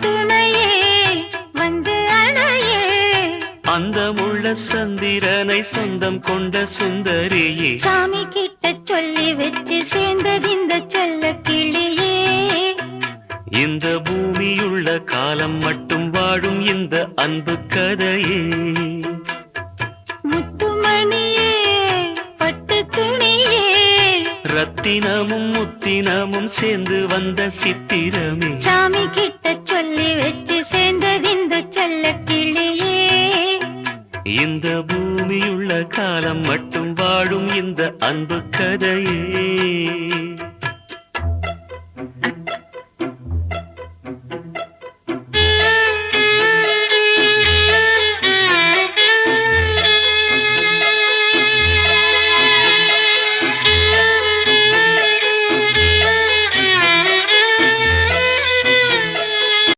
துணையே வந்து அணையே அந்த முள்ள சந்திரனை சொந்தம் கொண்ட சுந்தரியே சாமி கிட்ட சொல்லி வச்சு சேர்ந்தது இந்த செல்ல கிளியே இந்த பூமியுள்ள காலம் மட்டும் வாழும் இந்த அன்பு கதையே முத்துமணியே பட்டு துணியே ரத்தினமும் முத்தினமும் சேர்ந்து வந்த சித்திரமே சாமி கிட்ட சொல்லி வச்சு சேர்ந்தது இந்த செல்ல கிளியே இந்த பூமியுள்ள காலம் மட்டும் வாழும் இந்த அன்பு கதையே